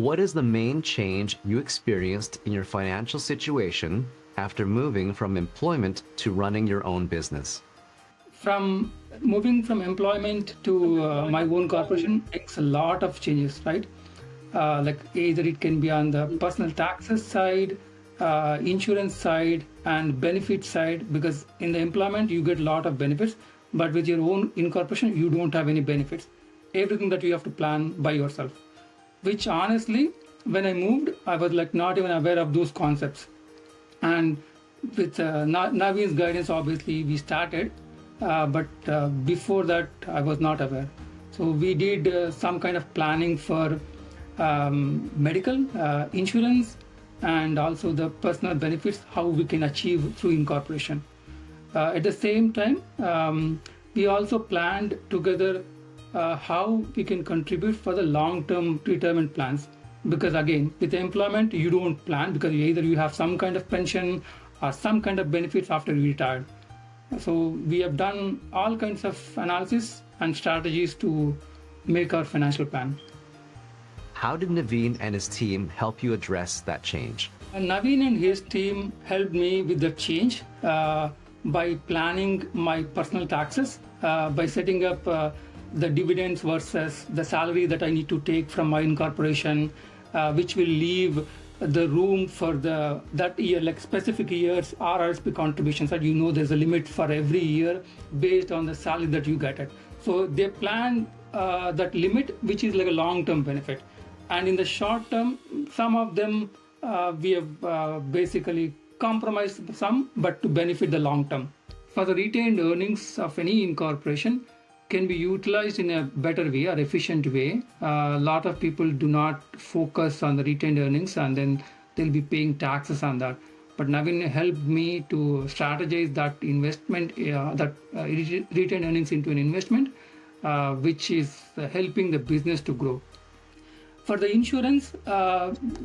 What is the main change you experienced in your financial situation after moving from employment to running your own business? From moving from employment to my own corporation takes a lot of changes, right? Like either it can be on the personal taxes side, insurance side, and benefit side, because in the employment you get a lot of benefits, but with your own incorporation you don't have any benefits. Everything that you have to plan by yourself, which honestly, when I moved, I was like not even aware of those concepts. And with Naveen's guidance, obviously we started, but before that I was not aware. So we did some kind of planning for medical, insurance, and also the personal benefits, how we can achieve through incorporation. At the same time, we also planned together how we can contribute for the long-term retirement plans. Because again, with employment, you don't plan because either you have some kind of pension or some kind of benefits after you retire. So we have done all kinds of analysis and strategies to make our financial plan. How did Naveen and his team help you address that change? Naveen and his team helped me with the change by planning my personal taxes, by setting up the dividends versus the salary that I need to take from my incorporation, which will leave the room for that year, like specific years RRSP contributions, that you know there's a limit for every year based on the salary that you get it. So they plan that limit, which is like a long-term benefit. And in the short term, some of them we have basically compromised some, but to benefit the long term. For the retained earnings of any incorporation can be utilized in a better way or efficient way. A lot of people do not focus on the retained earnings and then they'll be paying taxes on that. But Naveen helped me to strategize that investment, retained earnings into an investment, which is helping the business to grow. For the insurance,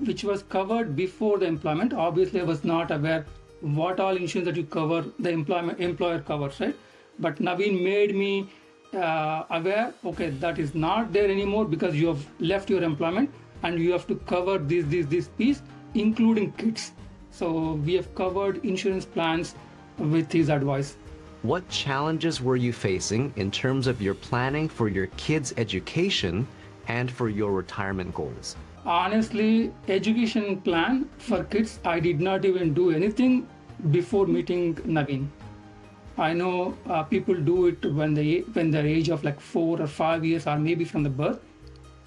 which was covered before the employment, obviously I was not aware what all insurance that you cover, the employer covers, right? But Naveen made me aware, okay, that is not there anymore because you have left your employment and you have to cover this piece, including kids. So we have covered insurance plans with his advice. What challenges were you facing in terms of your planning for your kids' education and for your retirement goals? Honestly, education plan for kids, I did not even do anything before meeting Naveen. I know people do it when they're age of like 4 or 5 years or maybe from the birth,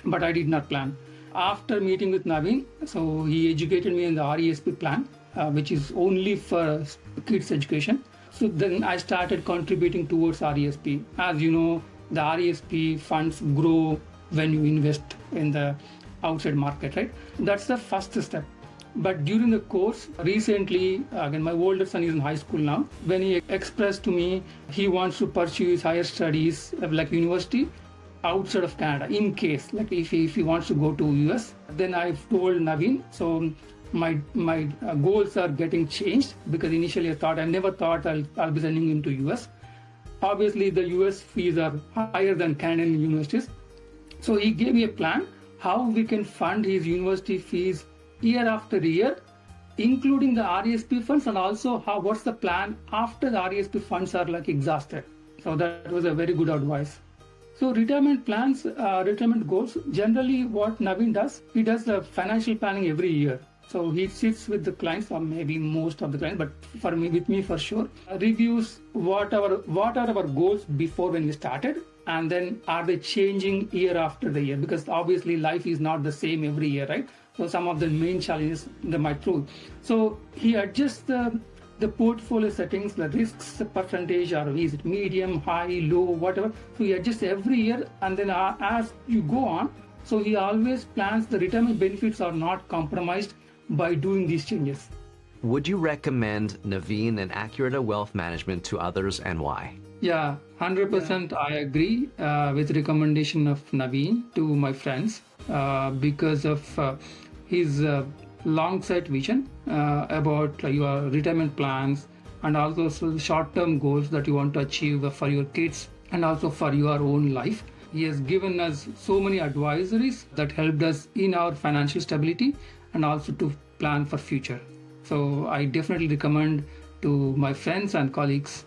but I did not plan. After meeting with Naveen, so he educated me in the RESP plan, which is only for kids education. So then I started contributing towards RESP. As you know, the RESP funds grow when you invest in the outside market, right? That's the first step. But during the course, recently, again, my older son is in high school now. When he expressed to me he wants to pursue his higher studies, like university, outside of Canada, in case, like if he wants to go to US, then I've told Naveen, so my goals are getting changed, because initially I never thought I'll be sending him to US. Obviously, the US fees are higher than Canadian universities. So he gave me a plan how we can fund his university fees year after year, including the RESP funds, and also what's the plan after the RESP funds are like exhausted. So that was a very good advice. So retirement plans, retirement goals, generally what Naveen does, he does the financial planning every year. So he sits with the clients, or maybe most of the clients, but with me for sure, reviews what are our goals before when we started, and then are they changing year after the year, because obviously life is not the same every year, right? So some of the main challenges they might throw. So he adjusts the portfolio settings, the risks, the percentage, or is it medium, high, low, whatever. So he adjusts every year, and then as you go on, so he always plans the retirement benefits are not compromised by doing these changes. Would you recommend Naveen and Accureta Wealth Management to others, and why? Yeah, 100% I agree with recommendation of Naveen to my friends because of his long sight vision about your retirement plans, and also short-term goals that you want to achieve for your kids and also for your own life. He has given us so many advisories that helped us in our financial stability and also to plan for future. So I definitely recommend to my friends and colleagues